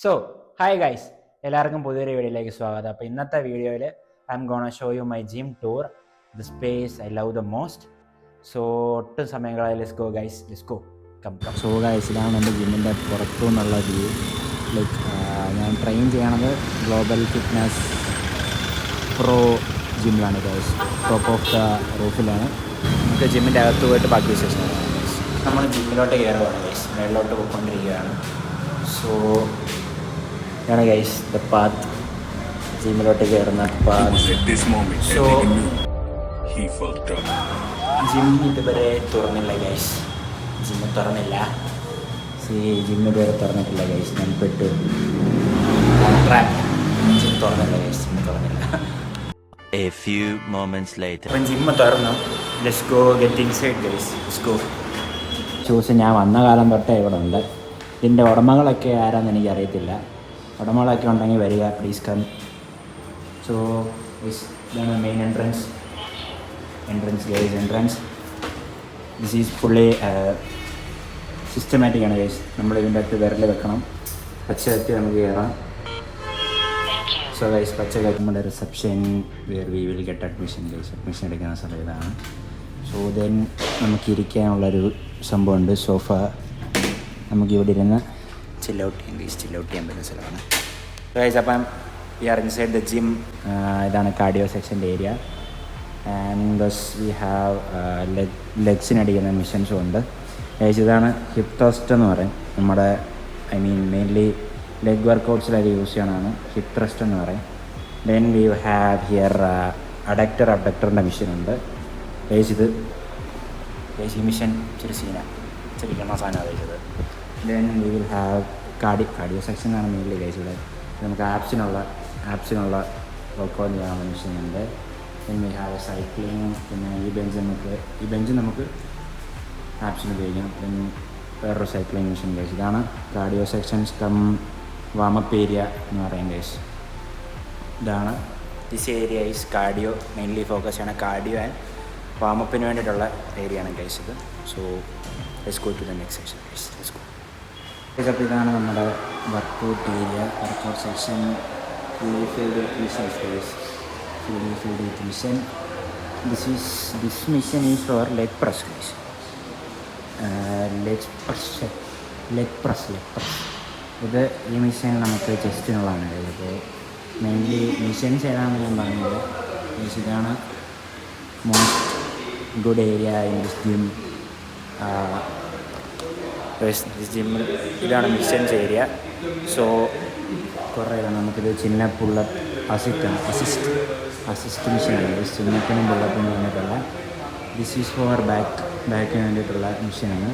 So hi guys, എല്ലാവർക്കും പുതിയൊരു വീഡിയോയിലേക്ക് സ്വാഗതം. അപ്പോൾ ഇന്നത്തെ വീഡിയോയിൽ I'm gonna show you my gym tour, the space I love the most. So ഒട്ടും സമയങ്ങളായി let's go guys, let's go come. So guys, ഇതാണ് എൻ്റെ ജിമ്മിൻ്റെ പുറത്തു നിന്നുള്ള വ്യൂ. ലൈക്ക് ഞാൻ ട്രെയിൻ ചെയ്യണത് ഗ്ലോബൽ ഫിറ്റ്നസ് പ്രോ ജിമ്മിലാണ് ഗൈസ്. ടോപ്പ് ഓഫ് ദ റൂഫിലാണ്. നമുക്ക് ജിമ്മിൻ്റെ അകത്ത് പോയിട്ട് ബാക്കി വിശേഷം ഗൈസ്. നമ്മൾ ജിമ്മിലോട്ട് കയറുകയാണ് ഗൈസ്, മേളിലോട്ട് പോയിക്കൊണ്ടിരിക്കുകയാണ്. സോ ഇതാണ് ഗൈസ് ദ പാത്ത്, ജിമ്മിലോട്ട് കയറുന്ന പാത്ത്. സോ ജിം ഇതുവരെ തുറന്നില്ല ഗൈസ്, ജിമ്മ് തുറന്നില്ല. ജിമ്മ് ഇതുവരെ തുറന്നിട്ടില്ല ഗൈസ്, ഞാൻ പെട്ടു. ജിം തുറന്നില്ല ഗൈസ്, ജിമ്മ് തുറന്നില്ല. A few moments later. അപ്പം ജിമ്മ് തുറന്നു. Let's go get inside guys, let's go. Shoes ഞാൻ വന്ന കാലം തൊട്ടേ ഇവിടെ ഉണ്ട്. ഇതിൻ്റെ ഉടമകളൊക്കെ ആരാന്ന് എനിക്കറിയത്തില്ല. ഉടമകളൊക്കെ ഉണ്ടെങ്കിൽ വരിക, പ്ലീസ് കം. സോ ഇതാണ് main entrance guys, entrance. This is fully systematic ആണ് ഗൈസ്. നമ്മൾ ഇതിൻ്റെ അകത്ത് വിരൽ വെക്കണം, പച്ച കത്തി നമുക്ക് കയറാം. സോ ഗൈസ്, പച്ച കത്തി നമ്മുടെ reception where we will get admission guys. Admission എടുക്കുന്ന സ്ഥലം ഇതാണ്. സോ ദെൻ നമുക്ക് ഇരിക്കാനുള്ളൊരു സംഭവമുണ്ട്, സോഫ. നമുക്കിവിടെ ഇരുന്ന് ചില്ലൗട്ട് ചെയ്യാൻ പറ്റുന്ന സ്ഥലമാണ് ഗൈസ്. അപ്പം we are inside the gym. ഇതാണ് കാർഡിയോ സെക്ഷൻ്റെ ഏരിയ. ആൻഡ് ദസ് വി ഹാവ് ലെഗ്സിനടിക്കുന്ന മിഷൻസും ഉണ്ട് ഗൈസ്. ഇതാണ് ഹിപ്പ് ത്രസ്റ്റ് എന്ന് പറയും. നമ്മുടെ മെയിൻലി ലെഗ് വർക്കൗട്ട്സിലൊക്കെ യൂസ് ചെയ്യണതാണ് ഹിപ്പ് ത്രസ്റ്റ് എന്ന് പറയും. ദെൻ വി ഹാവ് ഹിയർ അഡക്ടറിൻ്റെ മിഷനുണ്ട് ഗൈസ്. ഇത് ഗൈസ് ഈ മിഷൻ ഇച്ചിരി ചെറിയ സാധനമാണ് guys. Then we will have cardio section ആണ് മെയിൻലി ഗൈസ്. ഇവിടെ നമുക്ക് ആപ്സിനുള്ള വർക്കൗട്ട് ചെയ്യാനുള്ള മെഷീനുണ്ട്. Then we have cycling. പിന്നെ ഈ ബെഞ്ച് നമുക്ക് ആപ്സിന് ഉപയോഗിക്കാം. ദെൻ വേറൊരു സൈക്ലിംഗ് മെഷീൻ ഗൈസ്. ഇതാണ് cardio sections cum warm up area എന്ന് പറയും ഗൈസ്. ഇതാണ് this area is cardio, mainly focus ചെയ്യണ കാർഡിയോ ആൻഡ് വാമപ്പിന് വേണ്ടിയിട്ടുള്ള ഏരിയ ആണ് ഗൈസ് ഇത്. So let's go to the next section guys, let's go. അപ്പോൾ ഇതാണ് നമ്മുടെ workout area, workout section. Fully filled with machines guys, fully filled with machine. This machine is for leg press guys. Leg press. ഇത് ഈ mission നമുക്ക് ചെസ്റ്റിനുള്ളതാണ്. അപ്പോൾ mainly missions ഏതാണെന്ന് ഞാൻ പറഞ്ഞത്. ഇതാണ് most good area in this gym. ജിമ്മിൽ ഇതാണ് മിഷൻസ് ഏരിയ. സോ കുറേ നമുക്കിത് ചിന്ന പുള്ളപ്പ് അസിസ്റ്റ് മിഷനാണ്. ചിന്നത്തിനും പുള്ളപ്പിനും വേണ്ടിയിട്ടുള്ള ദിസ് ഈസ് ഫോർ ബാക്കിന് വേണ്ടിയിട്ടുള്ള മിഷനാണ്.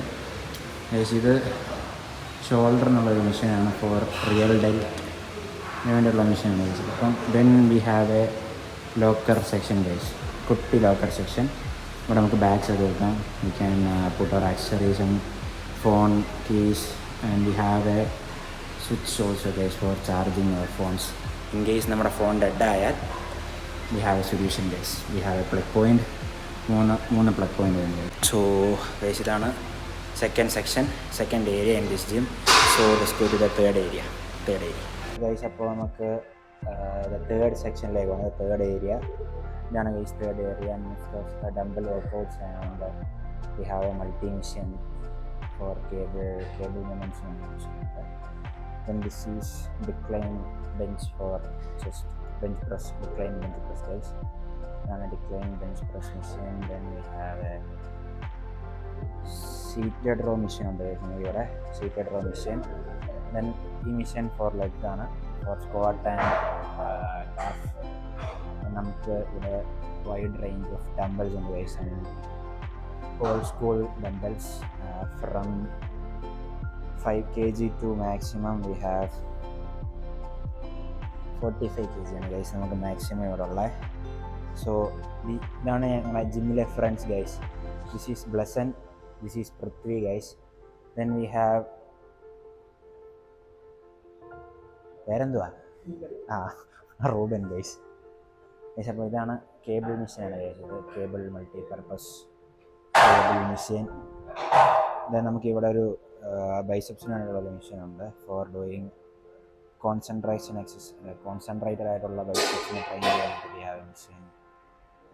ഇത് ഷോൾഡറിനുള്ളൊരു മിഷനാണ്, ഫോർ റിയൽ ഡെൽറ്റിന് വേണ്ടിയിട്ടുള്ള മിഷനാണ്. അപ്പം then we have a locker section guys, കുട്ടി ലോക്കർ സെക്ഷൻ. ഇവിടെ നമുക്ക് ബാഗ്സ് ഒക്കെ വെക്കാം. We can put our accessories and phone, keys, and we have a switch also guys for charging our phones. In case നമ്മുടെ phone dead ആയാൽ we have a solution guys. We have a plug point, മൂന്ന് plug point ഉണ്ട്. So guys ഇതാണ് second area in this gym. So let's go to the third area guys. അപ്പോൾ നമുക്ക് third സെക്ഷനിലേക്ക് പോകുന്നത് third area. ഇതാണ് guys third area. Mister dumbbell workouts and we have a multi mission for cable movements. Then this is decline bench for chest bench press, decline bench press guys. And a decline bench press machine. Then we have a seated row machine on the seated row machine. Then ഈ machine for leg ആണ്, for squat and calf. നമുക്ക് ഇവിടെ wide range of dumbbells ഉണ്ട് guys. Old school dumbbells from 5 kg to maximum we have 45 kg ആണ് guys നമുക്ക് maximum ഇവിടെ ഉള്ളത്. So ഇതാണ് ഞങ്ങളുടെ ജിമ്മിലെ friends guys. This is Blessen, this is Prithvi guys. Then we have വേറെന്തുവാ റൂബൻ ഗൈസ്. അപ്പോൾ ഇതാണ് കേബിൾ മെഷീനാണ് ഗൈസ്. ഇത് cable multipurpose cable machine. Then നമുക്ക് ഇവിടെ ഒരു ബൈസെപ്സിന് വേണ്ടിയുള്ള മെഷീൻ ഉണ്ട് for doing concentration exercise, concentrated ആയിട്ടുള്ള ബൈസെപ്സിനെ ട്രെയിൻ ചെയ്യാനായിട്ട് വി ഹാവ് എ മെഷീൻ.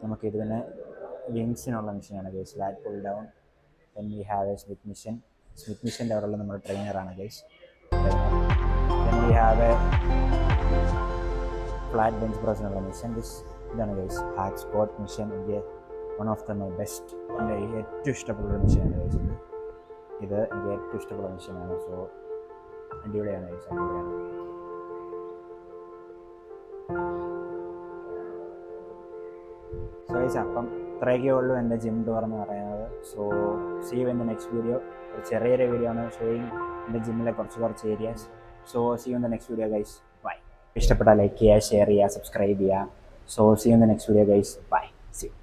നമുക്ക് ഇത് തന്നെ വിങ്സിനുള്ള മെഷീനാണ് guys, lat pull down. Then we have a smith machine. Smith മെഷീൻ്റെ അവിടെയുള്ള നമ്മുടെ ട്രെയിനറാണ് guys, trainer. Then we have a flat bench പ്രസ്സിനുള്ള മെഷീൻ. ഇതാണ് ഗൈസ് ഹാക്ക് സ്ക്വാട്ട് മെഷീൻ. എനിക്ക് one of the my best, എൻ്റെ ഏറ്റവും ഇഷ്ടപ്പെട്ടൊരു മെഷീനാണ് ഗൈസ് ഇത് എനിക്ക് ഏറ്റവും ഇഷ്ടപ്പെട്ട മെഷീനാണ്. സോ അടിപൊളിയാണ് ഗൈസ്, അടിപൊളിയാണ്. സോ ഗൈസ് അപ്പം ഇത്രയൊക്കെ ഉള്ളൂ എൻ്റെ ജിം ടൂർ എന്ന് പറയുന്നത്. So see you in the next video. ഒരു ചെറിയൊരു വീഡിയോ ആണ് ഷോയിങ് എൻ്റെ ജിമ്മിലെ കുറച്ച് areas. So see you in the next video guys, bye. ഇഷ്ടപ്പെട്ടാൽ ലൈക്ക് ചെയ്യുക, ഷെയർ ചെയ്യുക, സബ്സ്ക്രൈബ് ചെയ്യുക. So see you in the next video guys, bye. See U.